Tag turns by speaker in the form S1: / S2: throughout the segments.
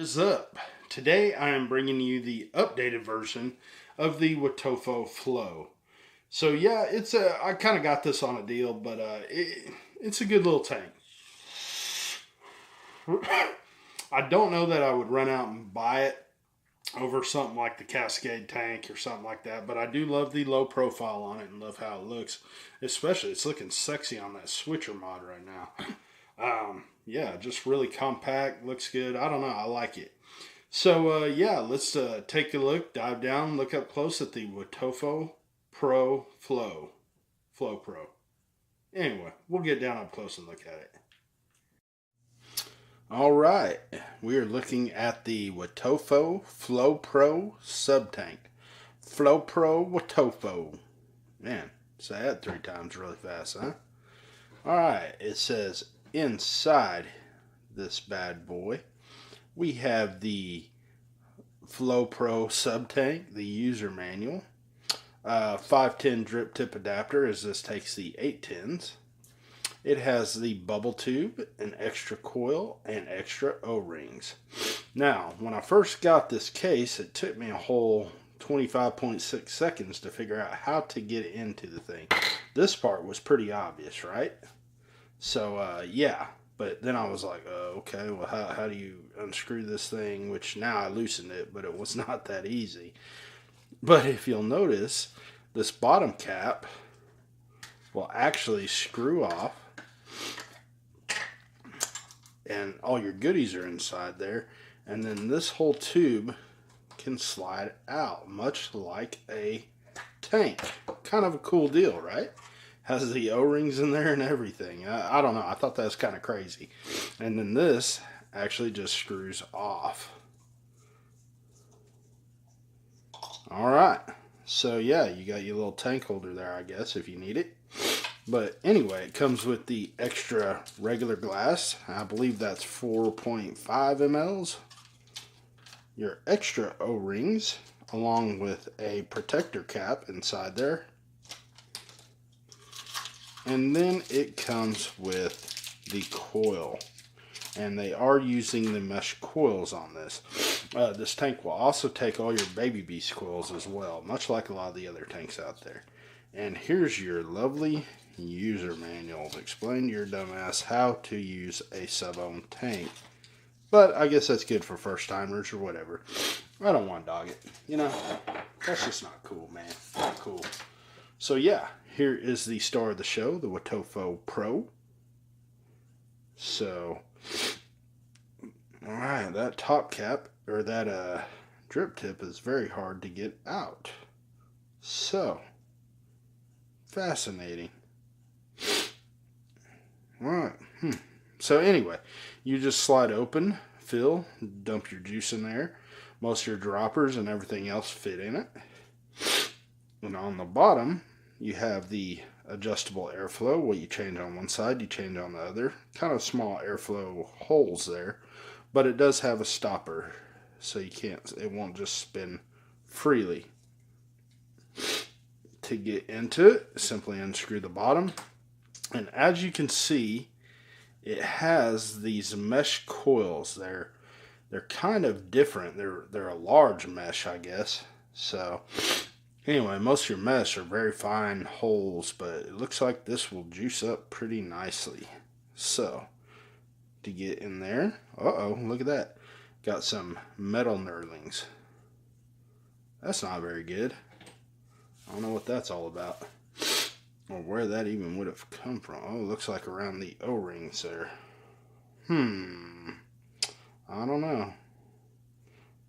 S1: Is up? Today I am bringing you the updated version of the Wotofo Flow. So yeah, I kind of got this on a deal, but it's a good little tank. I don't know that I would run out and buy it over something like the Cascade tank or something like that, but I do love the low profile on it and love how it looks. Especially, it's looking sexy on that switcher mod right now. Yeah, just really compact, looks good. I don't know, I like it. So yeah, let's take a look, dive down, look up close at the Wotofo Flow Pro. Anyway, we'll get down up close and look at it. All right, we are looking at the Wotofo Flow Pro sub tank. Flow Pro Wotofo. Man, say that 3 times really fast, huh? All right, it says inside this bad boy, we have the Flow Pro sub tank, the user manual, 510 drip tip adapter, as this takes the 810s. It has the bubble tube, an extra coil, and extra O-rings. Now, when I first got this case, it took me a whole 25.6 seconds to figure out how to get into the thing. This part was pretty obvious, right? So, yeah. But then I was like, okay, well, how do you unscrew this thing? Which now I loosened it, but it was not that easy. But if you'll notice, this bottom cap will actually screw off. And all your goodies are inside there. And then this whole tube can slide out, much like a tank. Kind of a cool deal, right? Has the O-rings in there and everything. I don't know. I thought that was kind of crazy. And then this actually just screws off. Alright. So yeah, you got your little tank holder there, I guess, if you need it. But anyway, it comes with the extra regular glass. I believe that's 4.5 mLs. Your extra O-rings, along with a protector cap inside there. And then it comes with the coil. And they are using the mesh coils on this. This tank will also take all your Baby Beast coils as well, much like a lot of the other tanks out there. And here's your lovely user manual to explain to your dumbass how to use a sub-ohm tank. But I guess that's good for first timers or whatever. I don't want to dog it. You know, that's just not cool, man. Not cool. So yeah, here is the star of the show, the Wotofo Pro. So, alright, that top cap, or that drip tip is very hard to get out. So, fascinating. Alright, So anyway, you just slide open, fill, dump your juice in there. Most of your droppers and everything else fit in it. And on the bottom, you have the adjustable airflow. What you change on one side, you change on the other. Kind of small airflow holes there. But it does have a stopper, so it won't just spin freely. To get into it, simply unscrew the bottom. And as you can see, it has these mesh coils. They're kind of different. They're a large mesh, I guess. So anyway, most of your mesh are very fine holes, but it looks like this will juice up pretty nicely. So to get in there, look at that. Got some metal knurlings. That's not very good. I don't know what that's all about. Or where that even would have come from. Oh, it looks like around the O-rings there. I don't know.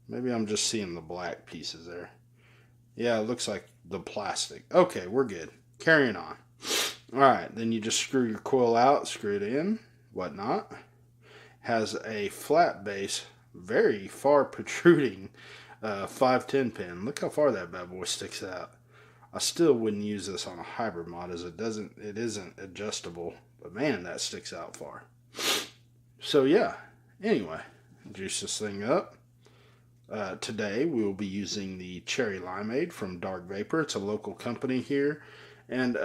S1: Maybe I'm just seeing the black pieces there. Yeah, it looks like the plastic. Okay, we're good. Carrying on. Alright, then you just screw your coil out, screw it in, whatnot. Has a flat base, very far protruding 510 pin. Look how far that bad boy sticks out. I still wouldn't use this on a hybrid mod, as it isn't adjustable, but man, that sticks out far. So yeah, anyway, juice this thing up. Today we will be using the Cherry Limeade from Dark Vapor. It's a local company here, and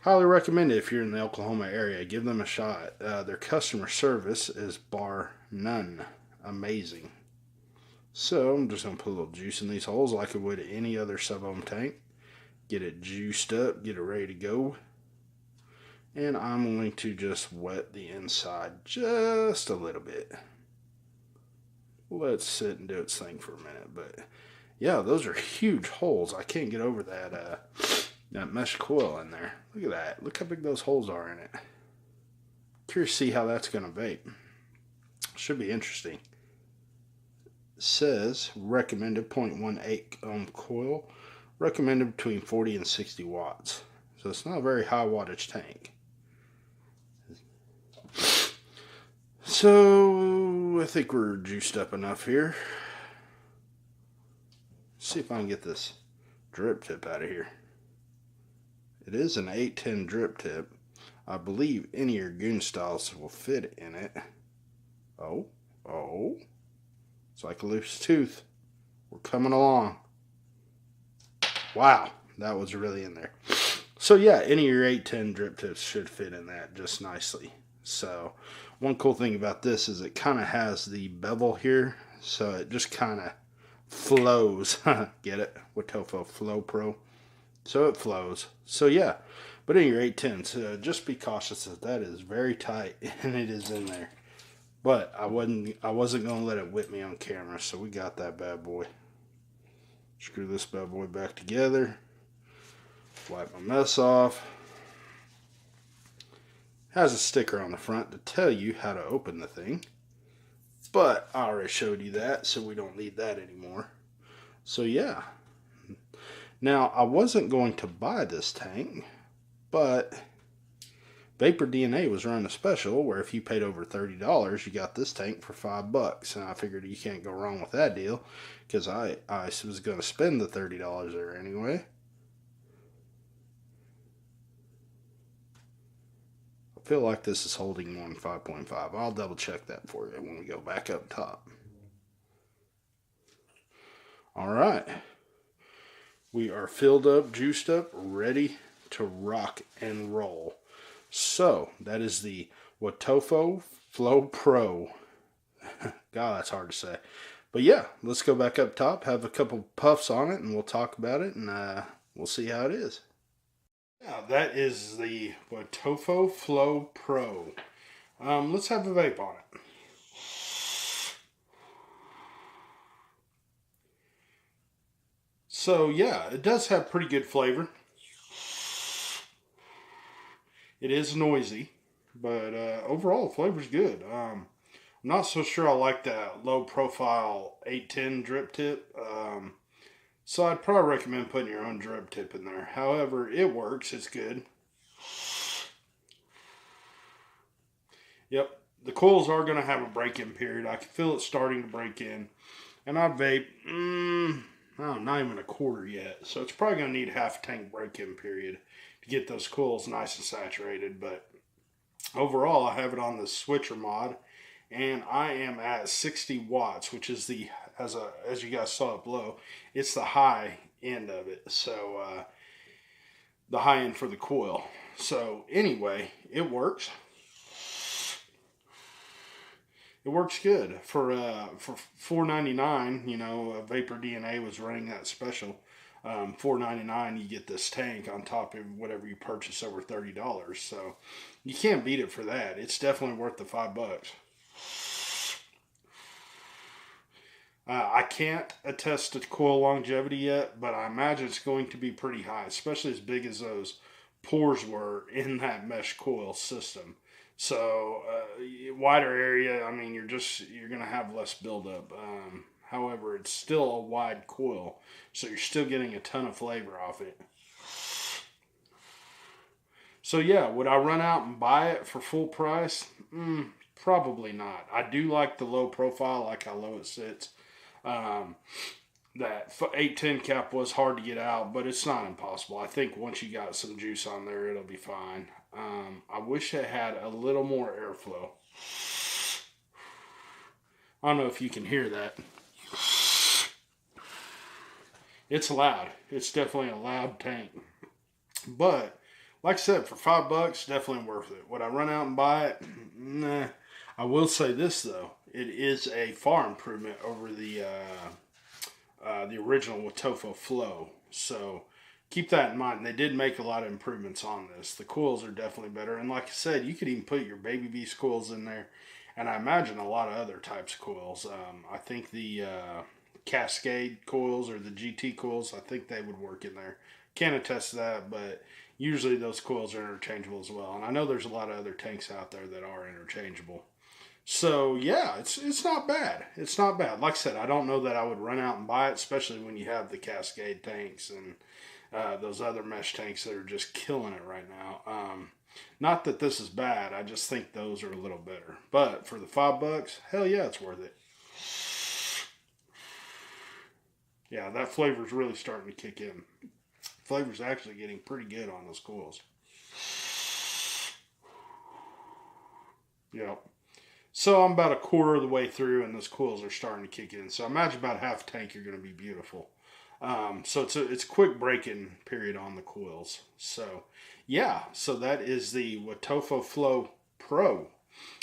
S1: highly recommend it if you're in the Oklahoma area. Give them a shot. Their customer service is bar none. amazing. So I'm just going to put a little juice in these holes like I would any other sub-ohm tank. Get it juiced up, get it ready to go. And I'm going to just wet the inside just a little bit. Let's sit and do its thing for a minute. But yeah, those are huge holes. I can't get over that mesh coil in there. Look at that. Look how big those holes are in it. Curious to see how that's going to vape. Should be interesting. It says recommended 0.18 ohm coil. Recommended between 40 and 60 watts. So it's not a very high wattage tank. So I think we're juiced up enough here. Let's see if I can get this drip tip out of here. It is an 810 drip tip. I believe any of your goon styles will fit in it. Oh. It's like a loose tooth. We're coming along. Wow, that was really in there. So yeah, any of your 810 drip tips should fit in that just nicely. So one cool thing about this is it kind of has the bevel here, so it just kind of flows. Get it? Wotofo Flow Pro. So it flows. So yeah, but in your 810s, just be cautious that is very tight and it is in there. But I wasn't gonna let it whip me on camera, so we got that bad boy. Screw this bad boy back together. Wipe my mess off. Has a sticker on the front to tell you how to open the thing. But I already showed you that, so we don't need that anymore. So yeah. Now, I wasn't going to buy this tank, but Vapor DNA was running a special where if you paid over $30, you got this tank for $5. And I figured you can't go wrong with that deal because I was going to spend the $30 there anyway. I feel like this is holding one 5.5. I'll double check that for you when we go back up top. Alright. We are filled up, juiced up, ready to rock and roll. So, that is the Wotofo Flow Pro. God, that's hard to say. But yeah, let's go back up top, have a couple puffs on it, and we'll talk about it, and we'll see how it is. Now, that is the Wotofo Flow Pro. Let's have a vape on it. So yeah, it does have pretty good flavor. It is noisy, but overall the flavor's good. I'm not so sure I like that low profile 810 drip tip. So I'd probably recommend putting your own drip tip in there. However, it works. It's good. Yep, the coils are going to have a break-in period. I can feel it starting to break in. And I vape, not even a quarter yet. So it's probably going to need half a tank break-in period to get those coils nice and saturated. But overall, I have it on the switcher mod. And I am at 60 watts, which is the, as you guys saw up below, it's the high end of it. So the high end for the coil. So anyway, it works. It works good for $4.99. You know, Vapor DNA was running that special. $4.99, you get this tank on top of whatever you purchase over $30. So you can't beat it for that. It's definitely worth the $5. I can't attest to coil longevity yet, but I imagine it's going to be pretty high, especially as big as those pores were in that mesh coil system. So wider area, I mean, you're going to have less buildup. However, it's still a wide coil, so you're still getting a ton of flavor off it. So yeah, would I run out and buy it for full price? Probably not. I do like the low profile, like how low it sits. That 810 cap was hard to get out, but it's not impossible. I think once you got some juice on there, it'll be fine. I wish it had a little more airflow. I don't know if you can hear that. It's loud. It's definitely a loud tank. But, like I said, for $5, definitely worth it. Would I run out and buy it? Nah. I will say this, though. it is a far improvement over the original Wotofo Flow. So keep that in mind. They did make a lot of improvements on this. The coils are definitely better. And like I said, you could even put your Baby Beast coils in there. And I imagine a lot of other types of coils. I think the Cascade coils or the GT coils, I think they would work in there. Can't attest to that, but usually those coils are interchangeable as well. And I know there's a lot of other tanks out there that are interchangeable. So yeah, it's not bad. It's not bad. Like I said, I don't know that I would run out and buy it, especially when you have the Cascade tanks and those other mesh tanks that are just killing it right now. Not that this is bad. I just think those are a little better. But for the $5, hell yeah, it's worth it. Yeah, that flavor's really starting to kick in. Flavor's actually getting pretty good on those coils. Yep. So I'm about a quarter of the way through, and those coils are starting to kick in. So imagine about half a tank, you're going to be beautiful. So it's a quick break-in period on the coils. So yeah, so that is the Wotofo Flow Pro.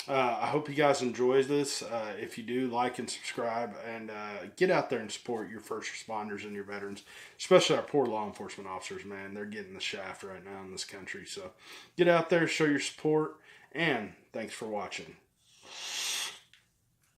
S1: I hope you guys enjoy this. If you do, like and subscribe, and get out there and support your first responders and your veterans, especially our poor law enforcement officers, man. They're getting the shaft right now in this country. So get out there, show your support, and thanks for watching.